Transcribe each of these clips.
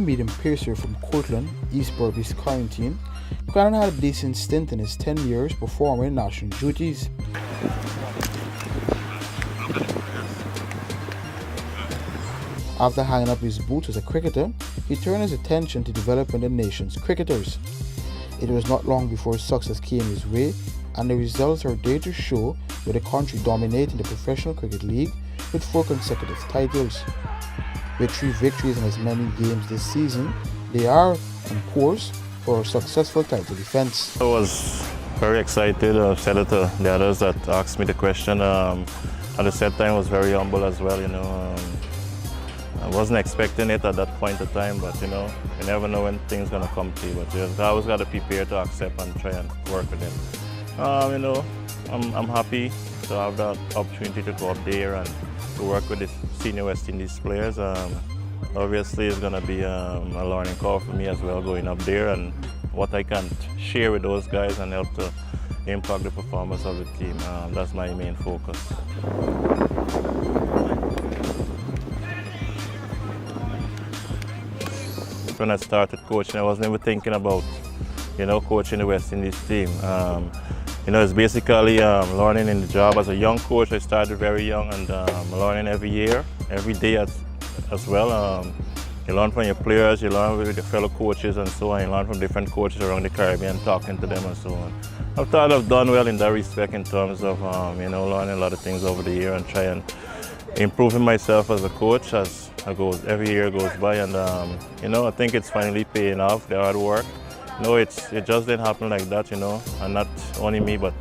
medium pacer from Cortland, East Berbice Quarantine, Crandon had a decent stint in his 10 years performing national duties. After hanging up his boots as a cricketer, he turned his attention to developing the nation's cricketers. It was not long before success came his way, and the results are there to show, with the country dominating the Professional Cricket League with 4 consecutive titles. With 3 victories in as many games this season, they are on course for a successful title defense. I was very excited. I've said it to the others that asked me the question. At the same time, I was very humble as well, I wasn't expecting it at that point of time, but you never know when things gonna come to you. But you always gotta prepare to accept and try and work with it. I'm happy to have that opportunity to go up there and to work with the senior West Indies players. Obviously, it's gonna be a learning curve for me as well, going up there and what I can share with those guys and help to impact the performance of the team. That's my main focus. When I started coaching, I wasn't even thinking about, coaching the West Indies team. It's basically learning in the job. As a young coach, I started very young and learning every year, every day as well. You learn from your players, you learn with your fellow coaches and so on. You learn from different coaches around the Caribbean, talking to them and so on. I thought I've done well in that respect in terms of, learning a lot of things over the year and try and improving myself as a coach as every year goes by, and I think it's finally paying off, the hard work. It just didn't happen like that, and not only me, but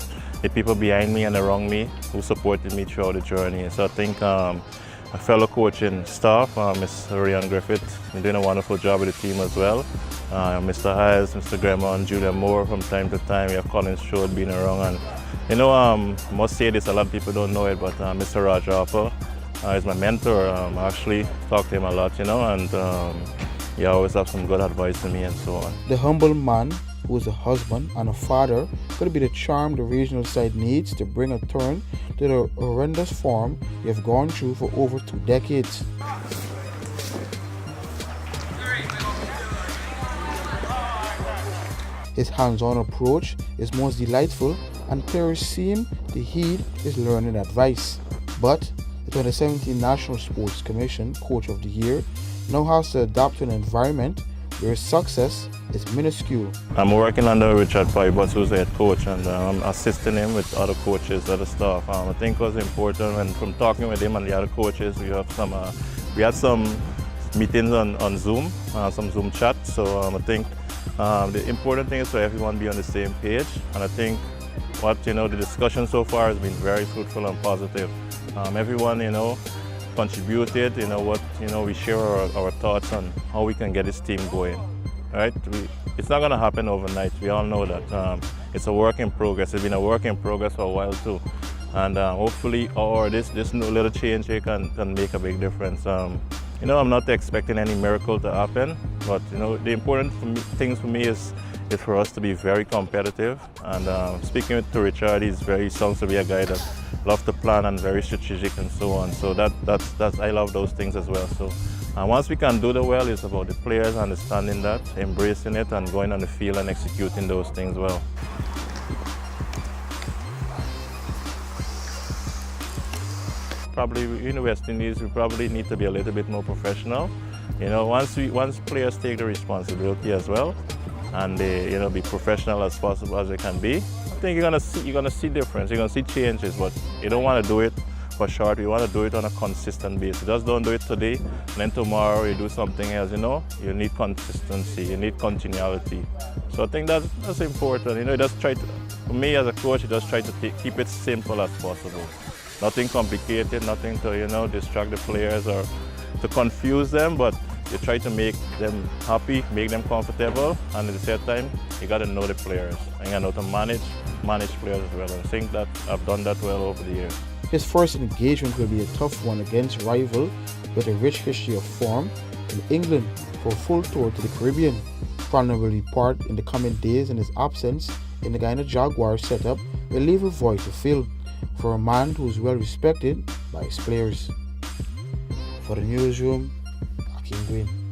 the people behind me and around me who supported me throughout the journey. So I think a fellow coaching staff, Ms. Ryan Griffith, been doing a wonderful job with the team as well. Mr. Hayes, Mr. Gremon, Julia Moore from time to time. We have Colin Strode being around, and I must say this, a lot of people don't know it, but Mr. Roger Harper is my mentor. I actually talk to him a lot, and he always has some good advice to me and so on. The humble man, who is a husband and a father, could be the charm the regional side needs to bring a turn to the horrendous form they have gone through for over 2 decades. His hands-on approach is most delightful, and players seem to heed his learning advice. But the 2017 National Sports Commission Coach of the Year now has to adapt to an environment where success is minuscule. I'm working under Richard Pybus, who's the head coach, and I'm assisting him with other coaches, other staff. I think it was important, and from talking with him and the other coaches, we had some meetings on Zoom, some Zoom chat. So I think the important thing is for everyone be on the same page, and I think the discussion so far has been very fruitful and positive. Everyone, contributed, we share our thoughts on how we can get this team going, right? It's not gonna happen overnight, we all know that. It's a work in progress, it's been a work in progress for a while too. And hopefully, this little change here can make a big difference. I'm not expecting any miracle to happen, but the important things for me is for us to be very competitive. And speaking to Richard, he sounds to be a guy that loves to plan and very strategic and so on. So I love those things as well. So once we can do that well, it's about the players understanding that, embracing it, and going on the field and executing those things well. Probably in the West Indies, we probably need to be a little bit more professional. Once players take the responsibility as well, and they be professional as possible as they can be, I think you're gonna see difference. You're gonna see changes, but you don't want to do it for short. You want to do it on a consistent basis. Just don't do it today, and then tomorrow you do something else. You need consistency. You need continuality. So I think that's important. For me as a coach, you just try to keep it simple as possible. Nothing complicated, nothing to distract the players or to confuse them, but you try to make them happy, make them comfortable, and at the same time, you got to know the players and you know to manage players as well. And I think that I've done that well over the years. His first engagement will be a tough one against rival with a rich history of form in England for a full tour to the Caribbean. Crandon will report in the coming days, and his absence in the Guyana Jaguar setup will leave a void to fill for a man who is well respected by his players. For the newsroom, Green.